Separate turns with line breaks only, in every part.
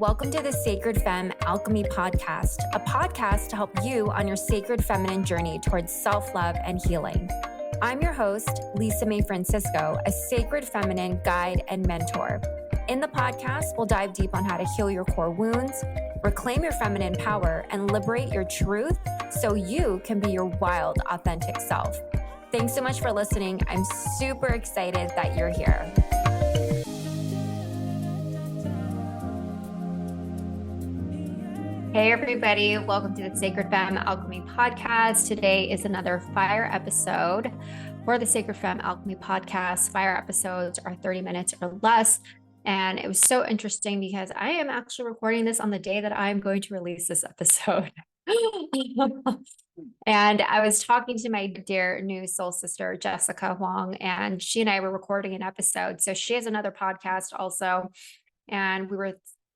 welcome to the Sacred Femme Alchemy podcast, a podcast to help you on your sacred feminine journey towards self-love and healing. I'm your host, Lisa Mae Francisco, a sacred feminine guide and mentor. In the podcast, we'll dive deep on how to heal your core wounds, reclaim your feminine power, and liberate your truth so you can be your wild, authentic self. Thanks so much for listening. I'm super excited that you're here. Hey everybody, welcome to the Sacred Femme Alchemy podcast. Today is another fire episode for the Sacred Femme Alchemy podcast. Fire episodes are 30 minutes or less. And it was so interesting because I am actually recording this on the day that I'm going to release this episode. And I was talking to my dear new soul sister, Jessica Huang, and she and I were recording an episode. So she has another podcast also. And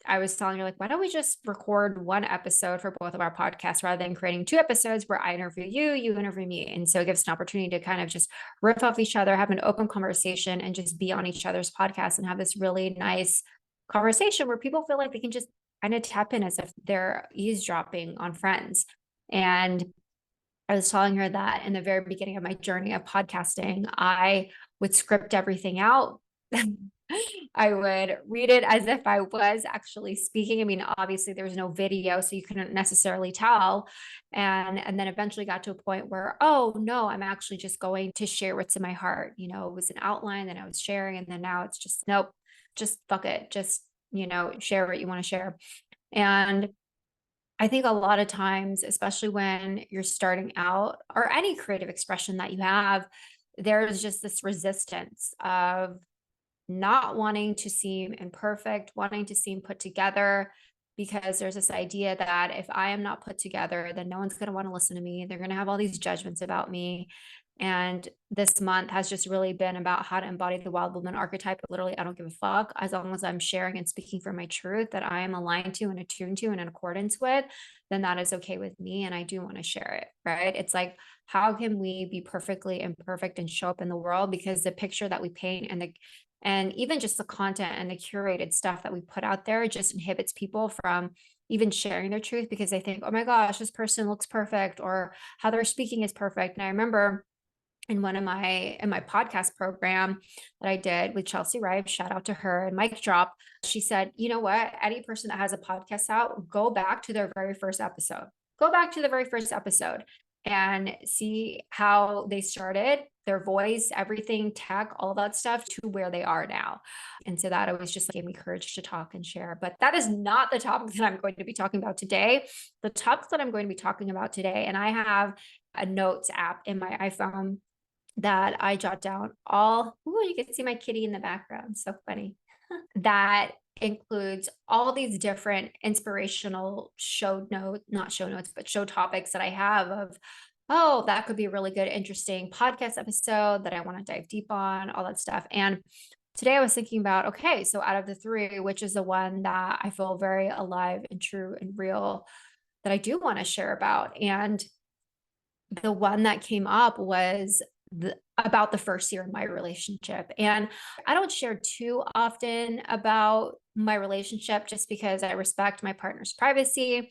I was telling her, like, why don't we just record one episode for both of our podcasts rather than creating two episodes where I interview you, you interview me. And so it gives an opportunity to kind of just riff off each other, have an open conversation, and just be on each other's podcasts and have this really nice conversation where people feel like they can just kind of tap in as if they're eavesdropping on friends. And I was telling her that in the very beginning of my journey of podcasting, I would script everything out. I would read it as if I was actually speaking. I mean, obviously there was no video, so you couldn't necessarily tell. And then eventually got to a point where, oh no, I'm actually just going to share what's in my heart. You know, it was an outline that I was sharing. And then now it's just, nope, just fuck it. Just, share what you want to share. And I think a lot of times, especially when you're starting out or any creative expression that you have, there's just this resistance of not wanting to seem imperfect, wanting to seem put together, because there's this idea that if I am not put together, then no one's going to want to listen to me. They're going to have all these judgments about me. And this month has just really been about how to embody the wild woman archetype. Literally, I don't give a fuck. As long as I'm sharing and speaking for my truth that I am aligned to and attuned to and in accordance with, then that is okay with me. And I do want to share it, right? It's like, how can we be perfectly imperfect and show up in the world? Because the picture that we paint and even just the content and the curated stuff that we put out there just inhibits people from even sharing their truth because they think, oh my gosh, this person looks perfect or how they're speaking is perfect. And I remember in my podcast program that I did with Chelsea Rive, shout out to her and Mic Drop, she said, you know what, any person that has a podcast out, go back to their very first episode. Go back to the very first episode and see how they started, their voice, everything, tech, all that stuff to where they are now. And so that always just gave me courage to talk and share. But that is not the topic that I'm going to be talking about today. The topic that I'm going to be talking about today, and I have a notes app in my iPhone that I jot down you can see my kitty in the background. So funny. That includes all these different inspirational show topics that I have of, oh, that could be a really good, interesting podcast episode that I want to dive deep on, all that stuff. And today I was thinking about, okay, so out of the three, which is the one that I feel very alive and true and real that I do want to share about? And the one that came up was about the first year in my relationship. And I don't share too often about my relationship just because I respect my partner's privacy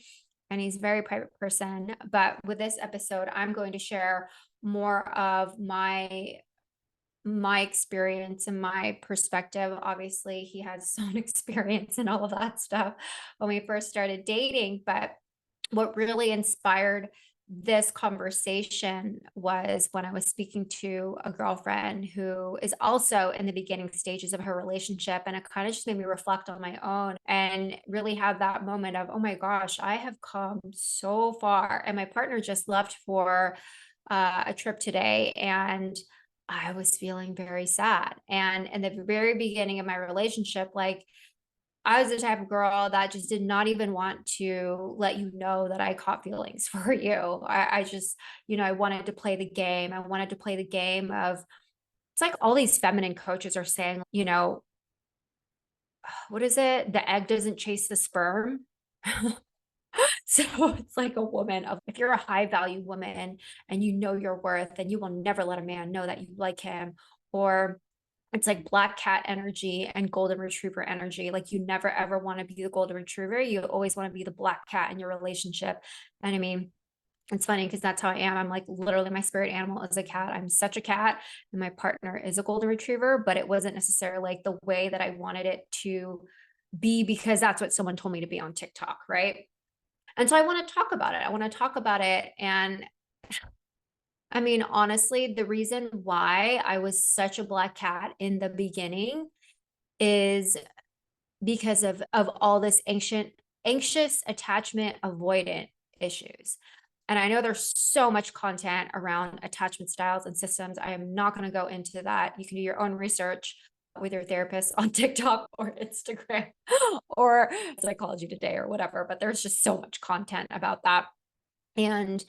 and he's a very private person. But with this episode, I'm going to share more of my experience and my perspective. Obviously, he has his own experience and all of that stuff when we first started dating. But what really inspired this conversation was when I was speaking to a girlfriend who is also in the beginning stages of her relationship. And it kind of just made me reflect on my own and really have that moment of, oh my gosh, I have come so far. And my partner just left for a trip today. And I was feeling very sad. And in the very beginning of my relationship, like, I was the type of girl that just did not even want to let you know that I caught feelings for you. I just, I wanted to play the game. I wanted to play the game of, it's like all these feminine coaches are saying, what is it? The egg doesn't chase the sperm. So it's like a woman of, if you're a high value woman and you know your worth, then you will never let a man know that you like him. Or it's like black cat energy and golden retriever energy. Like you never ever want to be the golden retriever. You always want to be the black cat in your relationship. And I mean, it's funny because that's how I am. I'm like literally my spirit animal is a cat. I'm such a cat, and my partner is a golden retriever, but it wasn't necessarily like the way that I wanted it to be because that's what someone told me to be on TikTok, right? And so I want to talk about it. I want to talk about it. And I mean, honestly, the reason why I was such a black cat in the beginning is because of all this anxious attachment avoidant issues. And I know there's so much content around attachment styles and systems. I am not going to go into that. You can do your own research with your therapist on TikTok or Instagram or Psychology Today or whatever, but there's just so much content about that. And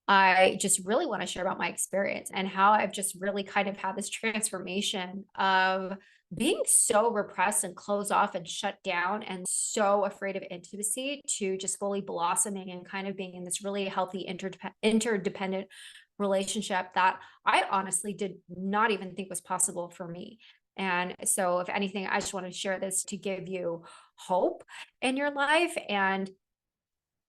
I just really want to share about my experience and how I've just really kind of had this transformation of being so repressed and closed off and shut down and so afraid of intimacy to just fully blossoming and kind of being in this really healthy interdependent relationship that I honestly did not even think was possible for me. And so, if anything, I just want to share this to give you hope in your life. And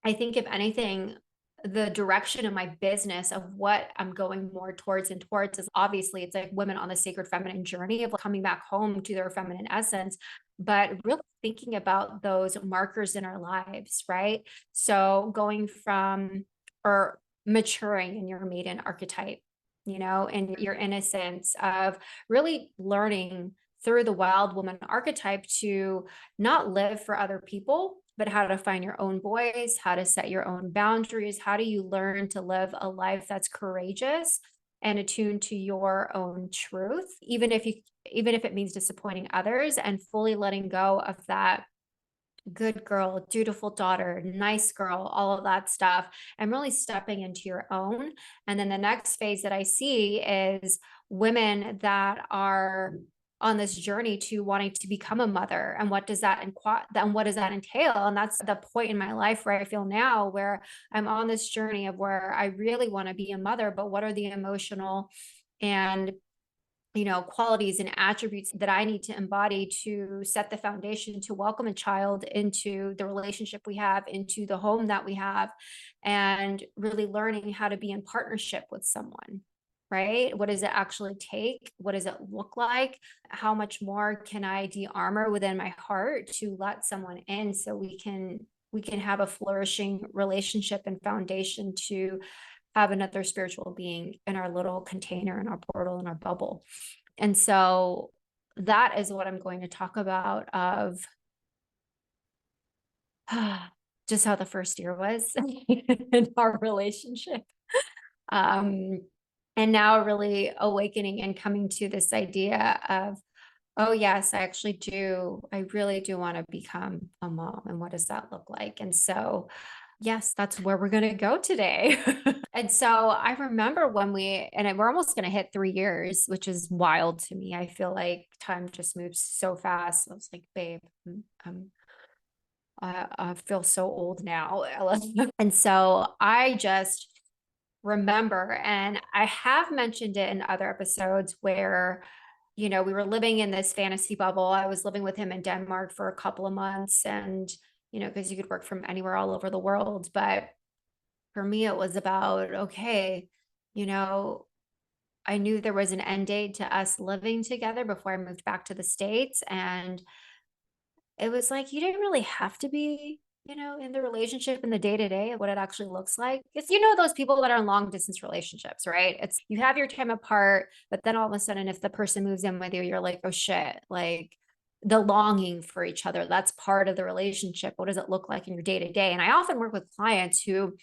I think if anything, the direction of my business of what I'm going more towards and towards is obviously it's like women on the sacred feminine journey of coming back home to their feminine essence, but really thinking about those markers in our lives, right? So going from or maturing in your maiden archetype, and your innocence of really learning through the wild woman archetype to not live for other people, but how to find your own voice, how to set your own boundaries. How do you learn to live a life that's courageous and attuned to your own truth, even if it means disappointing others, and fully letting go of that good girl, dutiful daughter, nice girl, all of that stuff, and really stepping into your own. And then the next phase that I see is women that are on this journey to wanting to become a mother. And what does that what does that entail? And that's the point in my life where I feel now where I'm on this journey of where I really want to be a mother, but what are the emotional and qualities and attributes that I need to embody to set the foundation to welcome a child into the relationship we have, into the home that we have, and really learning how to be in partnership with someone, right? What does it actually take? What does it look like? How much more can I de-armor within my heart to let someone in so we can have a flourishing relationship and foundation to have another spiritual being in our little container, in our portal, in our bubble. And so that is what I'm going to talk about of just how the first year was in our relationship. And now really awakening and coming to this idea of, oh yes, I really do want to become a mom. And what does that look like? And so yes, that's where we're going to go today. And so I remember we're almost going to hit 3 years, which is wild to me. I feel like time just moves so fast. I was like, babe, I feel so old now. And so I just remember, and I have mentioned it in other episodes where, we were living in this fantasy bubble. I was living with him in Denmark for a couple of months and, because you could work from anywhere all over the world. But for me, it was about, okay, I knew there was an end date to us living together before I moved back to the States. And it was like, you didn't really have to be, in the relationship in the day to day of what it actually looks like. It's, those people that are in long distance relationships, right? It's you have your time apart, but then all of a sudden, if the person moves in with you, you're like, oh shit, like the longing for each other. That's part of the relationship. What does it look like in your day to day? And I often work with clients who,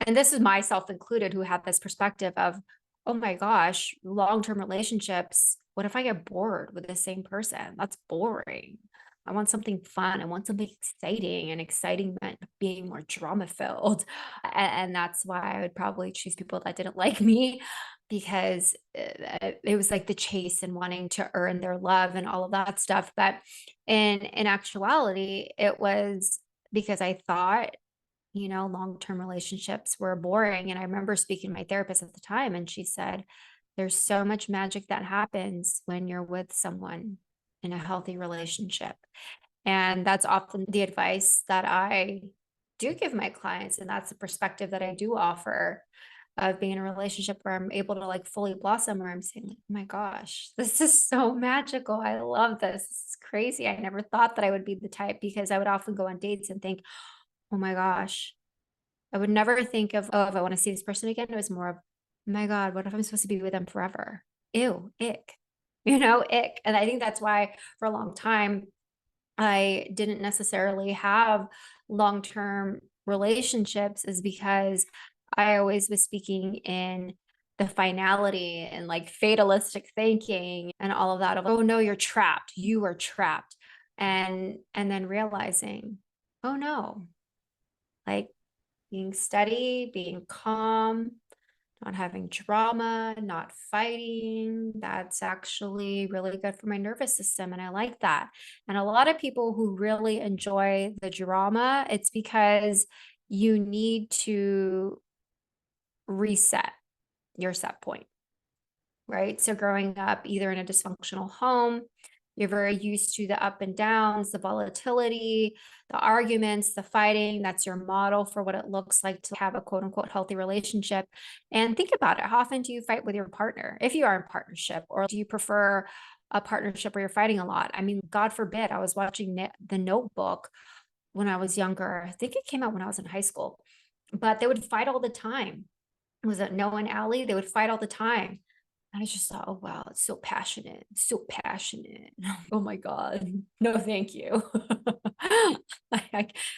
and this is myself included, who have this perspective of, oh my gosh, long-term relationships. What if I get bored with the same person? That's boring. I want something fun. I want something exciting, and exciting meant being more drama filled. And that's why I would probably choose people that didn't like me, because it was like the chase and wanting to earn their love and all of that stuff. But in actuality, it was because I thought, long-term relationships were boring. And I remember speaking to my therapist at the time, and she said, There's so much magic that happens when you're with someone in a healthy relationship. And that's often the advice that I do give my clients. And that's the perspective that I do offer of being in a relationship where I'm able to like fully blossom, where I'm saying, like, oh my gosh, this is so magical. I love this. This is crazy. I never thought that I would be the type, because I would often go on dates and think, oh my gosh, I would never think of, oh, if I want to see this person again. It was more of, oh my God, what if I'm supposed to be with them forever? Ew, ick, ick. And I think that's why for a long time, I didn't necessarily have long-term relationships, is because I always was speaking in the finality and like fatalistic thinking and all of that of, oh no, you're trapped. You are trapped. And then realizing, oh no, like being steady, being calm, not having drama, not fighting. That's actually really good for my nervous system. And I like that. And a lot of people who really enjoy the drama, it's because you need to reset your set point, right? So growing up either in a dysfunctional home, you're very used to the up and downs, the volatility, the arguments, the fighting. That's your model for what it looks like to have a quote unquote healthy relationship. And think about it. How often do you fight with your partner if you are in partnership? Or do you prefer a partnership where you're fighting a lot? I mean, God forbid, I was watching The Notebook when I was younger. I think it came out when I was in high school, but they would fight all the time. Was it Noah and Allie? They would fight all the time. And I just thought, oh wow, it's so passionate, so passionate. Oh my God, no, thank you.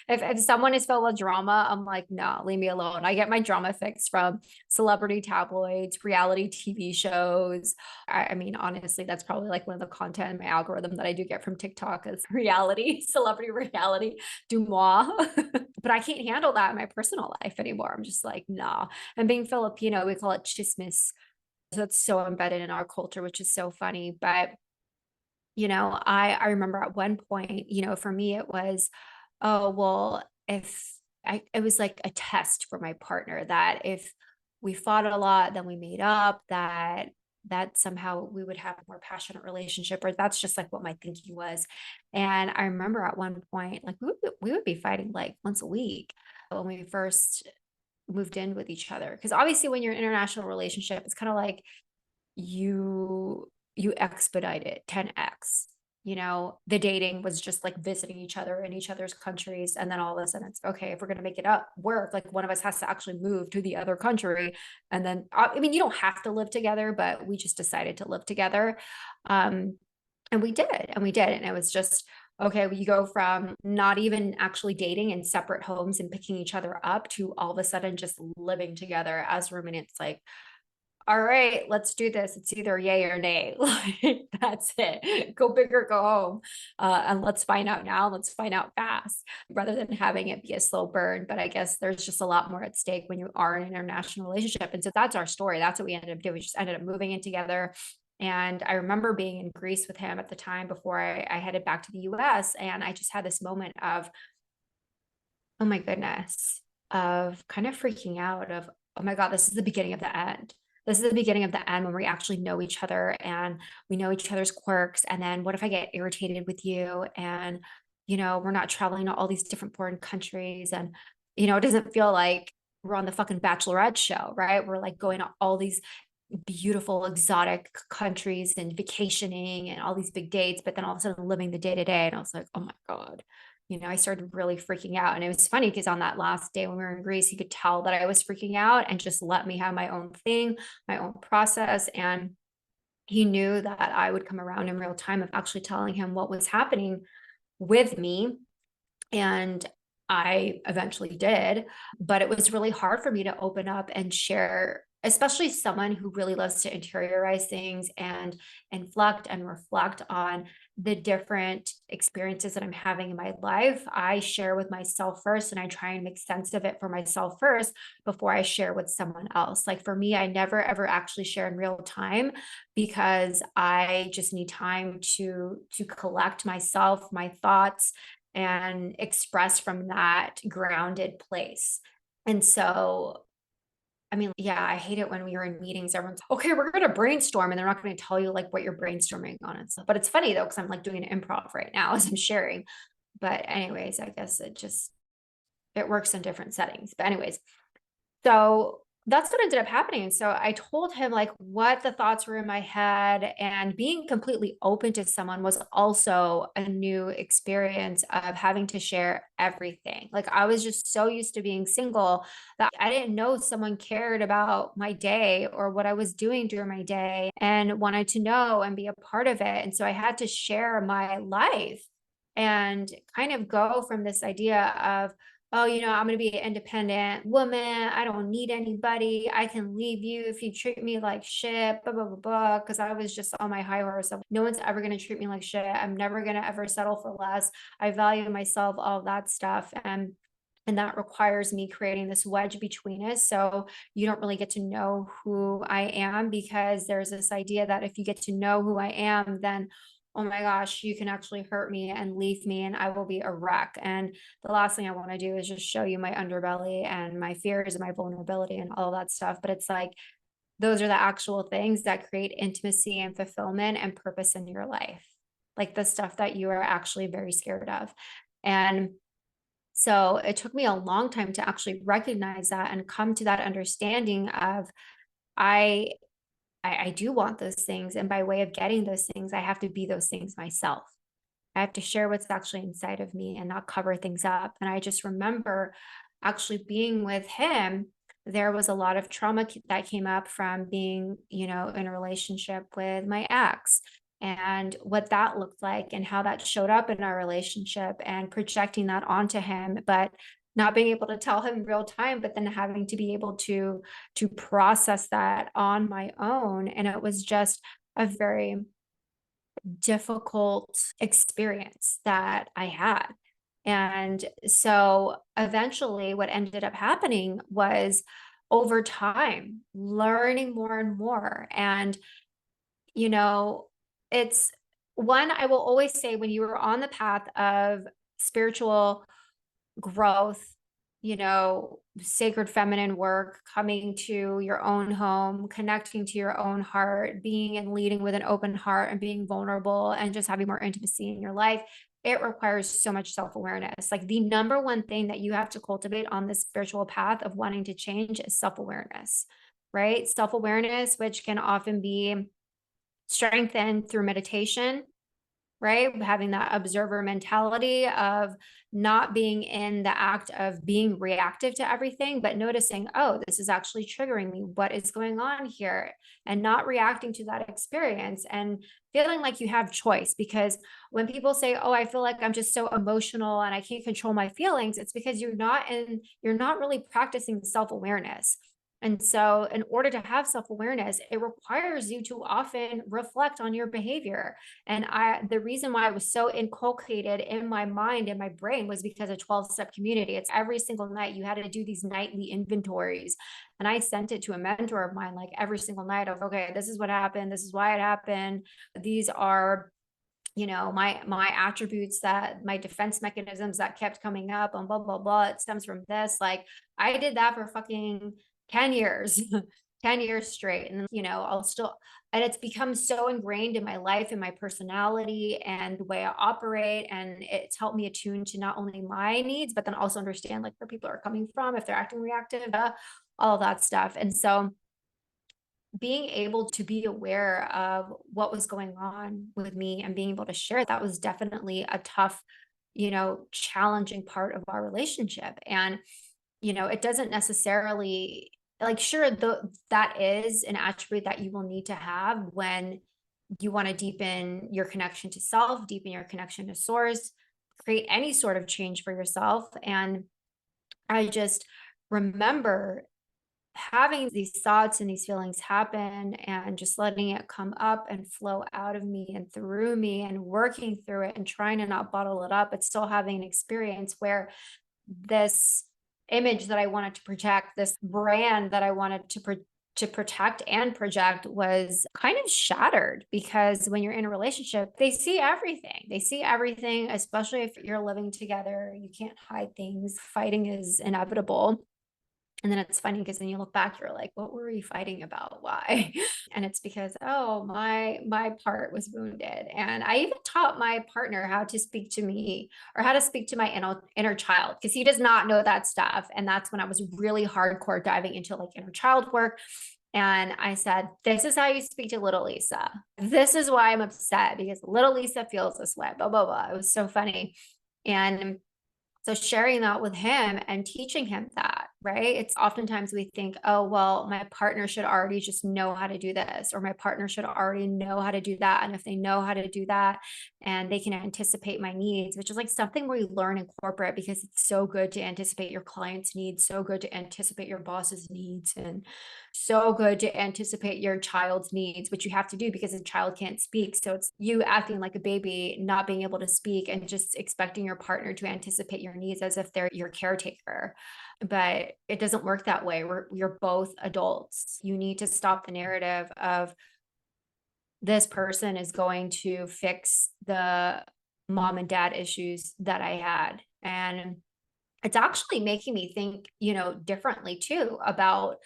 If someone is filled with drama, I'm like, no, leave me alone. I get my drama fix from celebrity tabloids, reality TV shows. I mean, honestly, that's probably like one of the content in my algorithm that I do get from TikTok is reality, celebrity reality, du moi. But I can't handle that in my personal life anymore. I'm just like, no. And being Filipino, we call it chismis. So that's so embedded in our culture, which is so funny. But, I remember at one point, for me, it was, oh, well, if it was like a test for my partner that if we fought a lot, then we made up, that somehow we would have a more passionate relationship, or that's just like what my thinking was. And I remember at one point, like we would be fighting like once a week when we first moved in with each other. Because obviously when you're in an international relationship, it's kind of like you expedite it 10x. The dating was just like visiting each other in each other's countries, and then all of a sudden it's okay, if we're going to make it up work, like one of us has to actually move to the other country. And then I mean, you don't have to live together, but we just decided to live together. And we did, and it was just okay. We go from not even actually dating in separate homes and picking each other up to all of a sudden just living together as roommates. Like, all right, let's do this. It's either yay or nay. Like, that's it. Go big or go home. And let's find out now. Let's find out fast rather than having it be a slow burn. But I guess there's just a lot more at stake when you are in an international relationship. And so that's our story. That's what we ended up doing. We just ended up moving in together. And I remember being in Greece with him at the time before I headed back to the US. And I just had this moment of, oh my goodness, of kind of freaking out of, oh my God, this is the beginning of the end. This is the beginning of the end when we actually know each other and we know each other's quirks. And then what if I get irritated with you and, we're not traveling to all these different foreign countries, and, it doesn't feel like we're on the fucking Bachelorette show, right? We're like going to all these beautiful exotic countries and vacationing and all these big dates, but then all of a sudden living the day to day. And I was like, oh my God, I started really freaking out. And it was funny because on that last day when we were in Greece, he could tell that I was freaking out and just let me have my own thing, my own process. And he knew that I would come around in real time of actually telling him what was happening with me. And I eventually did, but it was really hard for me to open up and share, especially someone who really loves to interiorize things and inflect and reflect on the different experiences that I'm having in my life. I share with myself first and I try and make sense of it for myself first before I share with someone else. Like for me, I never ever actually share in real time because I just need time to collect myself, my thoughts, and express from that grounded place. And so I mean, yeah, I hate it when we were in meetings, everyone's, okay, we're going to brainstorm. And they're not going to tell you like what you're brainstorming on. But it's funny though, because I'm like doing an improv right now as I'm sharing. But anyways, I guess it works in different settings. But anyways, so that's what ended up happening. So I told him like what the thoughts were in my head, and being completely open to someone was also a new experience of having to share everything. Like I was just so used to being single that I didn't know someone cared about my day or what I was doing during my day and wanted to know and be a part of it. And so I had to share my life and kind of go from this idea of, oh, I'm going to be an independent woman. I don't need anybody. I can leave you if you treat me like shit, blah, blah, blah, blah. Cause I was just on my high horse of no one's ever going to treat me like shit. I'm never going to ever settle for less. I value myself, all that stuff. And that requires me creating this wedge between us. So you don't really get to know who I am, because there's this idea that if you get to know who I am, then oh my gosh, you can actually hurt me and leave me and I will be a wreck. And the last thing I want to do is just show you my underbelly and my fears and my vulnerability and all that stuff. But it's like, those are the actual things that create intimacy and fulfillment and purpose in your life. Like the stuff that you are actually very scared of. And so it took me a long time to actually recognize that and come to that understanding of I I do want those things. And by way of getting those things, I have to be those things myself. I have to share what's actually inside of me and not cover things up. And I just remember actually being with him. There was a lot of trauma that came up from being, in a relationship with my ex, and what that looked like and how that showed up in our relationship and projecting that onto him, but not being able to tell him real time, but then having to be able to process that on my own. And it was just a very difficult experience that I had. And so eventually, what ended up happening was over time, learning more and more. And, you know, it's one, I will always say when you are on the path of spiritual growth, sacred feminine work, coming to your own home, connecting to your own heart, being and leading with an open heart and being vulnerable and just having more intimacy in your life. It requires so much self-awareness. Like the number one thing that you have to cultivate on this spiritual path of wanting to change is self-awareness, right? Self-awareness, which can often be strengthened through meditation, right? Having that observer mentality of not being in the act of being reactive to everything, but noticing, oh, this is actually triggering me. What is going on here? And not reacting to that experience and feeling like you have choice. Because when people say, oh, I feel like I'm just so emotional and I can't control my feelings, it's because you're not really practicing self-awareness. And so, in order to have self awareness, it requires you to often reflect on your behavior. And the reason why I was so inculcated in my mind and my brain was because of 12-step community. It's every single night you had to do these nightly inventories. And I sent it to a mentor of mine, like every single night of, okay, this is what happened. This is why it happened. These are my attributes, that my defense mechanisms that kept coming up and blah blah blah, it stems from this. Like I did that for fucking 10 years 10 years straight. And I'll still, and it's become so ingrained in my life and my personality and the way I operate, and it's helped me attune to not only my needs but then also understand like where people are coming from, if they're acting reactive, all of that stuff. And so being able to be aware of what was going on with me and being able to share that was definitely a tough, challenging part of our relationship. And, it doesn't necessarily like, sure, that is an attribute that you will need to have when you want to deepen your connection to self, deepen your connection to source, create any sort of change for yourself. And I just remember having these thoughts and these feelings happen and just letting it come up and flow out of me and through me and working through it and trying to not bottle it up, but still having an experience where this image that I wanted to project, this brand that I wanted to protect and project was kind of shattered. Because when you're in a relationship, they see everything. They see everything, especially if you're living together. You can't hide things. Fighting is inevitable. And then it's funny because then you look back, you're like, what were we fighting about? Why? And it's because, oh, my part was wounded. And I even taught my partner how to speak to me or how to speak to my inner child because he does not know that stuff. And that's when I was really hardcore diving into like inner child work. And I said, this is how you speak to little Lisa. This is why I'm upset because little Lisa feels this way, blah, blah, blah. It was so funny. And so sharing that with him and teaching him that, right? It's oftentimes we think, oh, well, my partner should already just know how to do this, or my partner should already know how to do that. And if they know how to do that and they can anticipate my needs, which is like something we learn in corporate because it's so good to anticipate your client's needs, so good to anticipate your boss's needs, and so good to anticipate your child's needs, which you have to do because a child can't speak. So it's you acting like a baby, not being able to speak, and just expecting your partner to anticipate your needs as if they're your caretaker. But it doesn't work that way. You're both adults. You need to stop the narrative of this person is going to fix the mom and dad issues that I had. And it's actually making me think, differently too about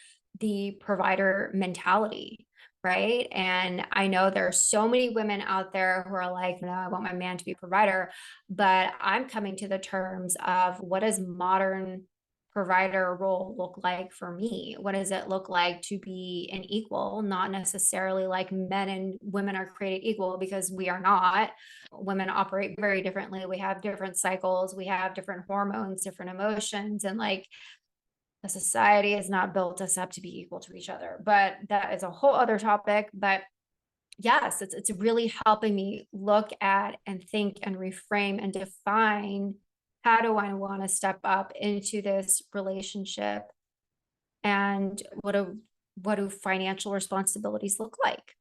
the provider mentality. Right. And I know there are so many women out there who are like, no, I want my man to be a provider. But I'm coming to the terms of what does modern provider role look like for me? What does it look like to be an equal, not necessarily like men and women are created equal because we are not. Women operate very differently. We have different cycles, we have different hormones, different emotions, and like the society has not built us up to be equal to each other. But that is a whole other topic. But yes, it's really helping me look at and think and reframe and define how do I want to step up into this relationship, and what do financial responsibilities look like?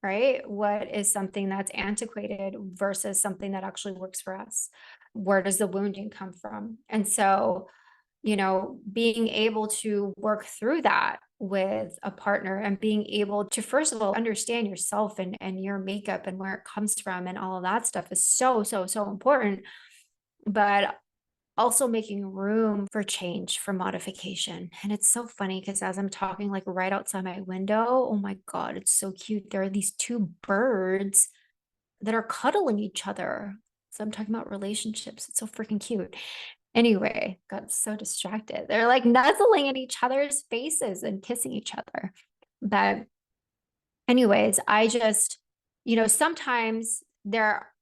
Right? What is something that's antiquated versus something that actually works for us? Where does the wounding come from? And so, being able to work through that with a partner and being able to, first of all, understand yourself and your makeup and where it comes from and all of that stuff is so, so, so important. But also making room for change, for modification. And it's so funny because as I'm talking, like right outside my window, oh my God, it's so cute. There are these two birds that are cuddling each other. So I'm talking about relationships. It's so freaking cute. Anyway, got so distracted. They're like nuzzling in each other's faces and kissing each other. But anyways, I just, sometimes there,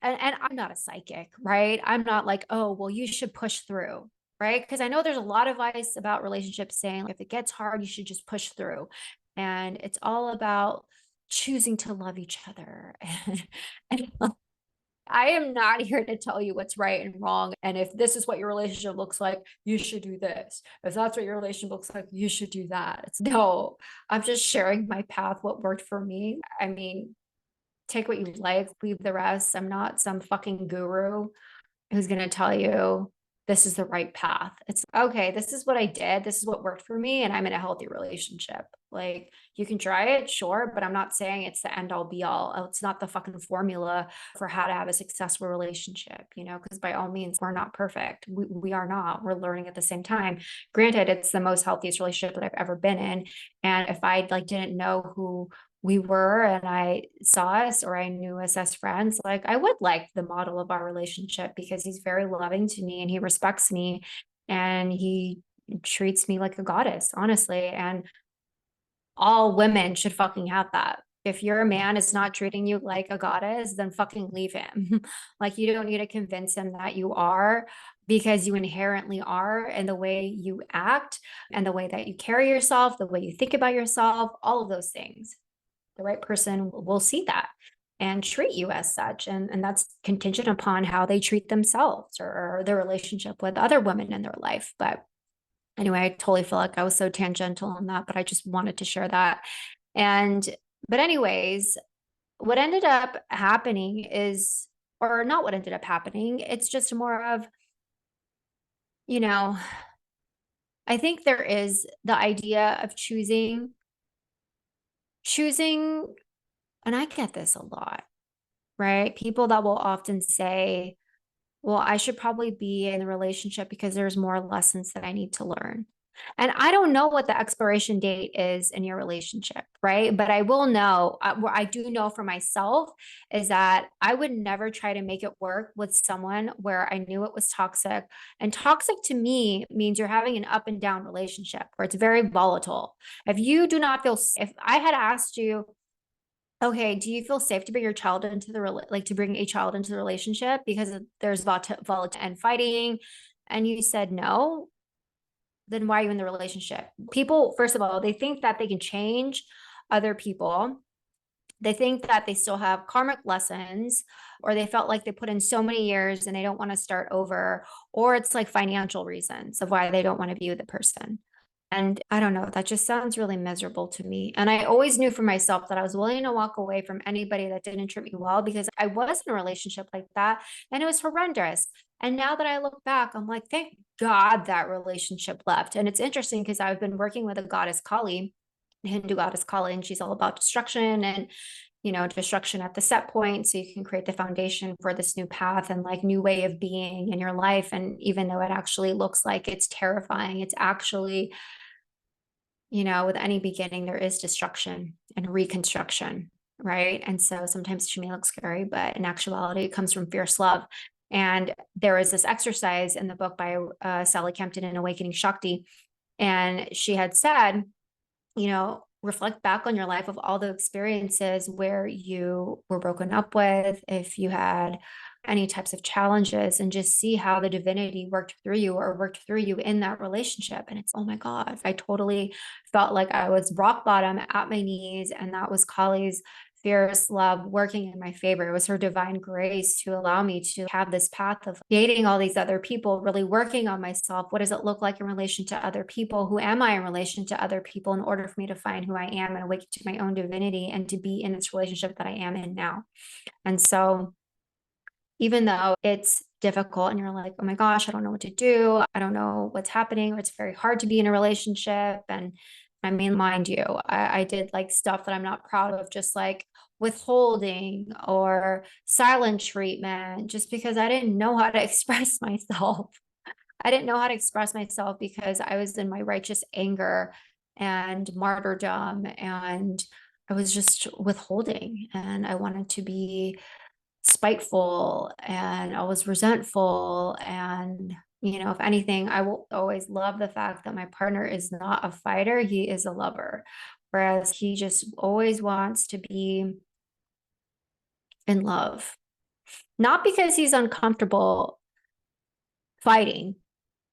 and I'm not a psychic, right? I'm not like, oh, well, you should push through, right? Because I know there's a lot of advice about relationships saying if it gets hard, you should just push through. And it's all about choosing to love each other. And I am not here to tell you what's right and wrong. And if this is what your relationship looks like, you should do this. If that's what your relationship looks like, you should do that. No, I'm just sharing my path, what worked for me. I mean, take what you like, leave the rest. I'm not some fucking guru who's going to tell you this is the right path. It's okay. This is what I did. This is what worked for me. And I'm in a healthy relationship. Like you can try it, sure, but I'm not saying it's the end all be all. It's not the fucking formula for how to have a successful relationship, because by all means, we're not perfect. We are not. We're learning at the same time. Granted, it's the most healthiest relationship that I've ever been in. And if I like didn't know who we were and I saw us or I knew us as friends, like I would like the model of our relationship because he's very loving to me and he respects me and he treats me like a goddess, honestly. And all women should fucking have that. If your man is not treating you like a goddess, then fucking leave him. Like you don't need to convince him that you are, because you inherently are, and the way you act and the way that you carry yourself, the way you think about yourself, all of those things. The right person will see that and treat you as such. And that's contingent upon how they treat themselves or their relationship with other women in their life. But anyway, I totally feel like I was so tangential on that, but I just wanted to share that. But anyways, what ended up happening is, or not what ended up happening, it's just more of, you know, I think there is the idea of choosing, and I get this a lot, right? People that will often say, well, I should probably be in a relationship because there's more lessons that I need to learn. And I don't know what the expiration date is in your relationship, right? But I will know, what I do know for myself is that I would never try to make it work with someone where I knew it was toxic. And toxic to me means you're having an up and down relationship where it's very volatile. If you do not feel, if I had asked you, okay, do you feel safe to bring your child into the like to bring a child into the relationship because there's volatility and fighting, and you said no, then why are you in the relationship? People, first of all, they think that they can change other people. They think that they still have karmic lessons, or they felt like they put in so many years and they don't want to start over, or it's like financial reasons of why they don't want to be with the person. And I don't know, that just sounds really miserable to me. And I always knew for myself that I was willing to walk away from anybody that didn't treat me well because I was in a relationship like that and it was horrendous. And now that I look back, I'm like, thank God that relationship left. And it's interesting because I've been working with a goddess Kali, Hindu goddess Kali, and she's all about destruction and destruction at the set point so you can create the foundation for this new path and like new way of being in your life. And even though it actually looks like it's terrifying, it's actually, with any beginning, there is destruction and reconstruction, right? And so sometimes she may look scary, but in actuality, it comes from fierce love. And there is this exercise in the book by Sally Kempton in Awakening Shakti. And she had said, reflect back on your life of all the experiences where you were broken up with, if you had any types of challenges, and just see how the divinity worked through you or worked through you in that relationship. And it's, oh my God, I totally felt like I was rock bottom at my knees. And that was Kali's fierce love working in my favor. It was her divine grace to allow me to have this path of dating all these other people, really working on myself. What does it look like in relation to other people? Who am I in relation to other people in order for me to find who I am and awaken to my own divinity and to be in this relationship that I am in now? And so even though it's difficult and you're like, oh my gosh, I don't know what to do. I don't know what's happening, or it's very hard to be in a relationship. And I mean, mind you, I did like stuff that I'm not proud of, just like withholding or silent treatment, just because I didn't know how to express myself. I didn't know how to express myself because I was in my righteous anger and martyrdom, and I was just withholding, and I wanted to be spiteful and I was resentful. And, if anything, I will always love the fact that my partner is not a fighter, he is a lover. Whereas he just always wants to be in love, not because he's uncomfortable fighting,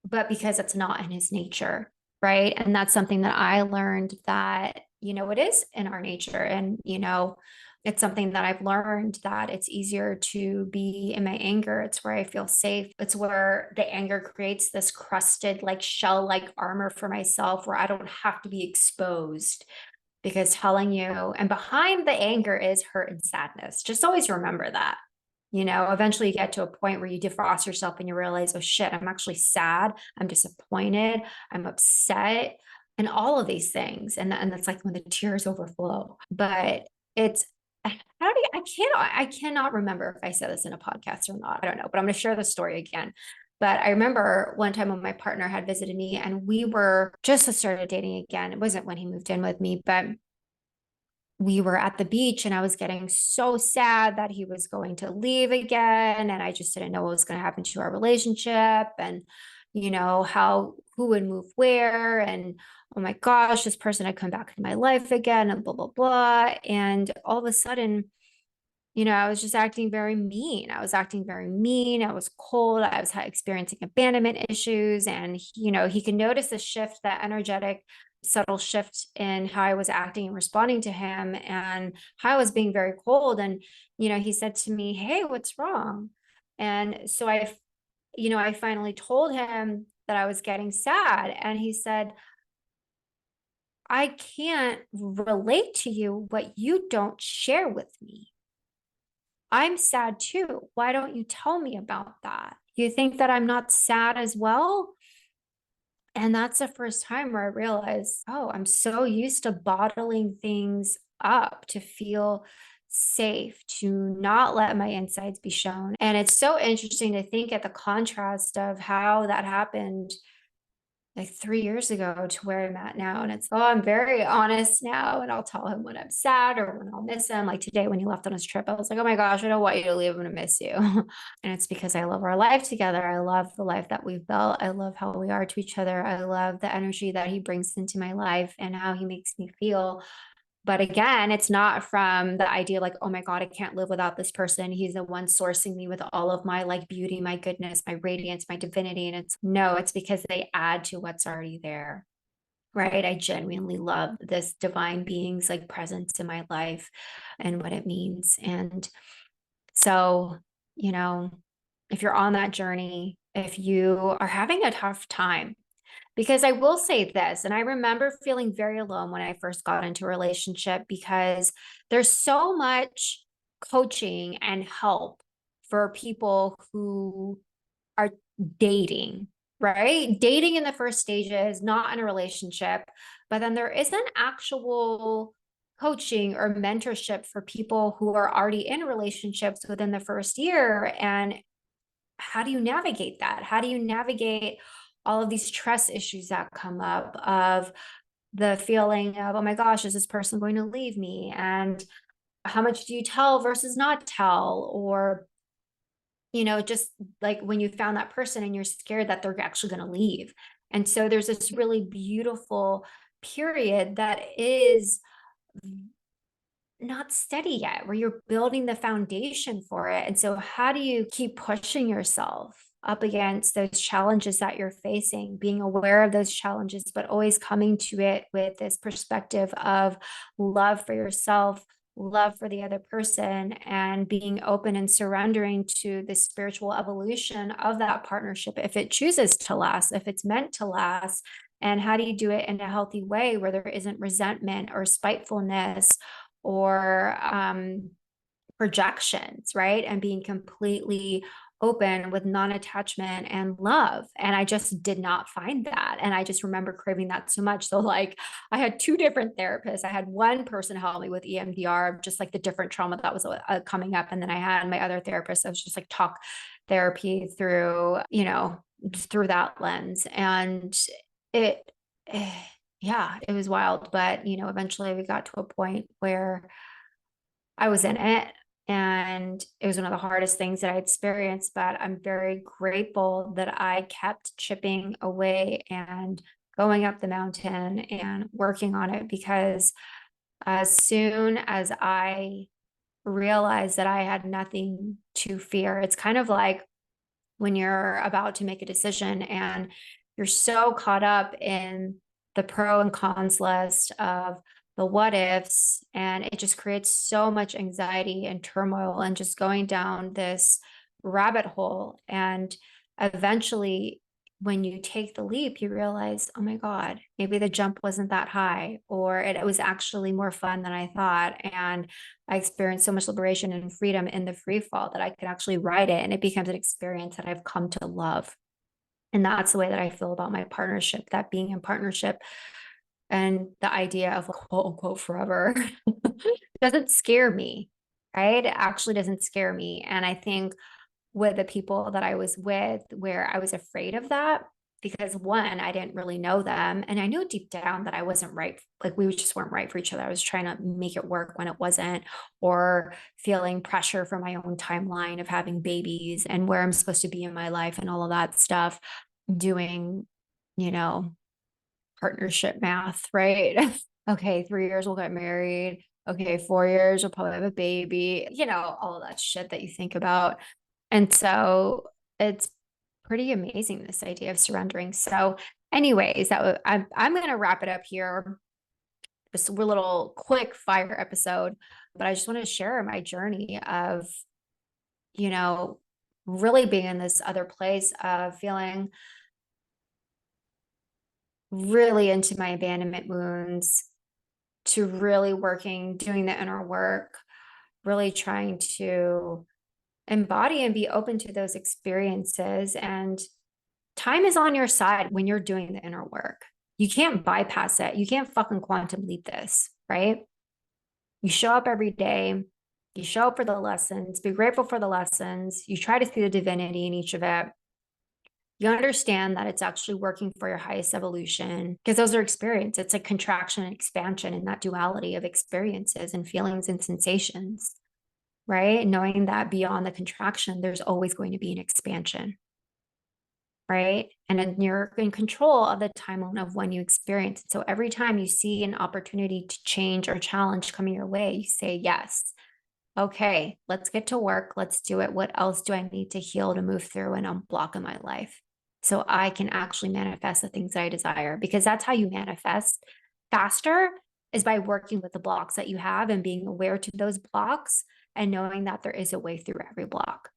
but because it's not in his nature. Right. And that's something that I learned that, it is in our nature. And, it's something that I've learned that it's easier to be in my anger. It's where I feel safe. It's where the anger creates this crusted, like shell like armor for myself where I don't have to be exposed. Because telling you, and behind the anger is hurt and sadness. Just always remember that. Eventually you get to a point where you defrost yourself and you realize, oh shit, I'm actually sad. I'm disappointed. I'm upset, and all of these things. And that's like when the tears overflow. But it's, I cannot remember if I said this in a podcast or not. I don't know, but I'm going to share the story again. But I remember one time when my partner had visited me and we were just started dating again. It wasn't when he moved in with me, but we were at the beach and I was getting so sad that he was going to leave again. And I just didn't know what was going to happen to our relationship and, who would move where. And oh my gosh, this person had come back into my life again and blah, blah, blah. And all of a sudden, I was just acting very mean. I was acting very mean. I was cold. I was experiencing abandonment issues. And, he could notice the shift, that energetic, subtle shift in how I was acting and responding to him and how I was being very cold. And, he said to me, hey, what's wrong? And so I finally told him that I was getting sad. And he said, I can't relate to you what you don't share with me. I'm sad too. Why don't you tell me about that? You think that I'm not sad as well? And that's the first time where I realized, oh, I'm so used to bottling things up to feel safe, to not let my insides be shown. And it's so interesting to think at the contrast of how that happened like 3 years ago to where I'm at now. And it's, oh, I'm very honest now. And I'll tell him when I'm sad or when I'll miss him. Like today when he left on his trip, I was like, oh my gosh, I don't want you to leave. I'm going to miss you. And it's because I love our life together. I love the life that we've built. I love how we are to each other. I love the energy that he brings into my life and how he makes me feel. But again, it's not from the idea like, oh my God, I can't live without this person. He's the one sourcing me with all of my like beauty, my goodness, my radiance, my divinity. And it's no, it's because they add to what's already there. Right. I genuinely love this divine being's like presence in my life and what it means. And so, you know, if you're on that journey, if you are having a tough time, because I will say this, and I remember feeling very alone when I first got into a relationship because there's so much coaching and help for people who are dating, right? Dating in the first stages, not in a relationship, but then there isn't actual coaching or mentorship for people who are already in relationships within the first year. And how do you navigate that? How do you navigate all of these trust issues that come up of the feeling of, oh my gosh, is this person going to leave me? And how much do you tell versus not tell? Or, just like when you found that person and you're scared that they're actually going to leave. And so there's this really beautiful period that is not steady yet, where you're building the foundation for it. And so, how do you keep pushing yourself up against those challenges that you're facing, being aware of those challenges, but always coming to it with this perspective of love for yourself, love for the other person, and being open and surrendering to the spiritual evolution of that partnership if it chooses to last, if it's meant to last? And how do you do it in a healthy way where there isn't resentment or spitefulness or projections, right? And being completely open with non-attachment and love. And I just did not find that. And I just remember craving that so much. So like I had two different therapists. I had one person help me with EMDR, just like the different trauma that was coming up. And then I had my other therapist that was just like talk therapy through, through that lens. And it, yeah, it was wild. But, eventually we got to a point where I was in it and it was one of the hardest things that I experienced, but I'm very grateful that I kept chipping away and going up the mountain and working on it, because as soon as I realized that I had nothing to fear, it's kind of like when you're about to make a decision and you're so caught up in the pro and cons list of the what ifs, and it just creates so much anxiety and turmoil and just going down this rabbit hole. And eventually, when you take the leap, you realize, oh my God, maybe the jump wasn't that high, or it was actually more fun than I thought. And I experienced so much liberation and freedom in the free fall that I could actually ride it. And it becomes an experience that I've come to love. And that's the way that I feel about my partnership, that being in partnership and the idea of quote unquote forever doesn't scare me, right? It actually doesn't scare me. And I think with the people that I was with, where I was afraid of that, because one, I didn't really know them. And I knew deep down that I wasn't right. Like we just weren't right for each other. I was trying to make it work when it wasn't, or feeling pressure from my own timeline of having babies and where I'm supposed to be in my life and all of that stuff, doing, you know, partnership math, right? Okay, 3 years we'll get married. Okay, 4 years we'll probably have a baby, all of that shit that you think about. And so it's pretty amazing, this idea of surrendering. So, anyways, I'm going to wrap it up here. This little quick fire episode, but I just want to share my journey of, you know, really being in this other place of feeling really into my abandonment wounds, to really working, doing the inner work, really trying to embody and be open to those experiences. And time is on your side when you're doing the inner work. You can't bypass it. You can't fucking quantum leap this, right? You show up every day. You show up for the lessons, be grateful for the lessons. You try to see the divinity in each of it. You understand that it's actually working for your highest evolution, because those are experiences. It's a contraction and expansion in that duality of experiences and feelings and sensations, right? Knowing that beyond the contraction, there's always going to be an expansion, right? And then you're in control of the timeline of when you experience it. So every time you see an opportunity to change or challenge coming your way, you say, yes. Okay, let's get to work. Let's do it. What else do I need to heal to move through and unblock in my life so I can actually manifest the things that I desire? Because that's how you manifest faster, is by working with the blocks that you have and being aware to those blocks and knowing that there is a way through every block.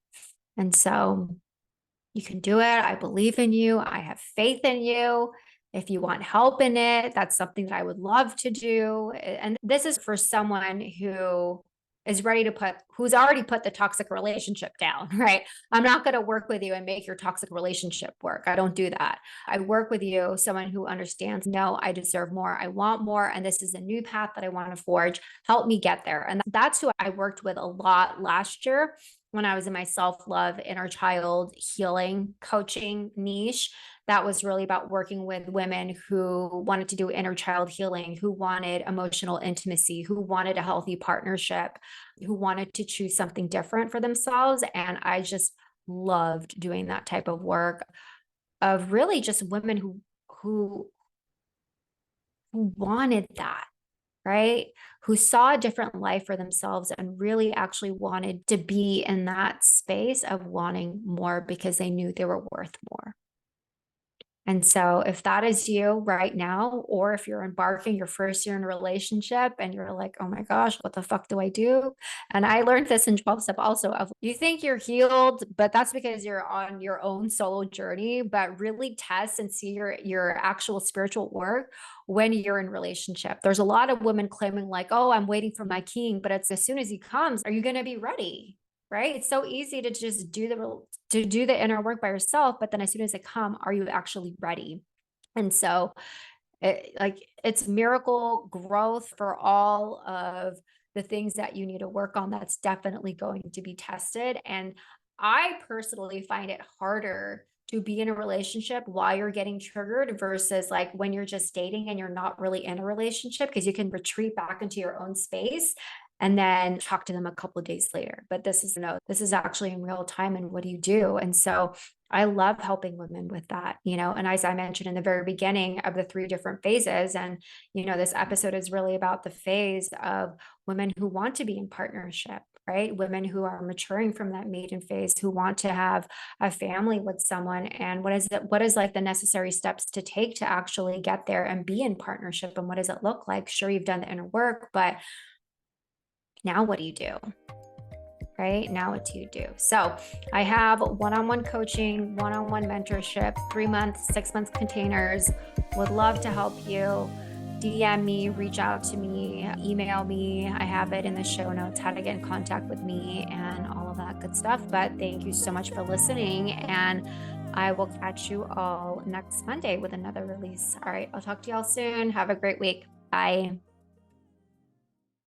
And so you can do it. I believe in you. I have faith in you. If you want help in it, that's something that I would love to do. And this is for someone who is ready to who's already put the toxic relationship down, right? I'm not going to work with you and make your toxic relationship work. I don't do that. I work with you, someone who understands, no, I deserve more. I want more. And this is a new path that I want to forge. Help me get there. And that's who I worked with a lot last year when I was in my self-love, inner child healing coaching niche. That was really about working with women who wanted to do inner child healing, who wanted emotional intimacy, who wanted a healthy partnership, who wanted to choose something different for themselves. And I just loved doing that type of work, of really just women who wanted that, right? Who saw a different life for themselves and really actually wanted to be in that space of wanting more because they knew they were worth more. And so if that is you right now, or if you're embarking your first year in a relationship and you're like, oh my gosh, what the fuck do I do? And I learned this in 12 step also, of you think you're healed, but that's because you're on your own solo journey. But really test and see your actual spiritual work when you're in relationship. There's a lot of women claiming like, oh, I'm waiting for my king, but it's as soon as he comes, are you going to be ready? Right? It's so easy to just do the inner work by yourself, but then as soon as they come, are you actually ready? And so it's miracle growth for all of the things that you need to work on. That's definitely going to be tested. And I personally find it harder to be in a relationship while you're getting triggered versus like when you're just dating and you're not really in a relationship, because you can retreat back into your own space and then talk to them a couple of days later. But this is actually in real time. And what do you do? And so I love helping women with that, and as I mentioned in the very beginning of the 3 different phases, and, this episode is really about the phase of women who want to be in partnership, right? Women who are maturing from that maiden phase, who want to have a family with someone. And what is like the necessary steps to take to actually get there and be in partnership? And what does it look like? Sure, you've done the inner work, but now what do you do? Right? Now what do you do? So I have one-on-one coaching, one-on-one mentorship, 3 months, 6 months containers. Would love to help you. DM me, reach out to me, email me. I have it in the show notes, how to get in contact with me and all of that good stuff. But thank you so much for listening. And I will catch you all next Monday with another release. All right. I'll talk to y'all soon. Have a great week. Bye.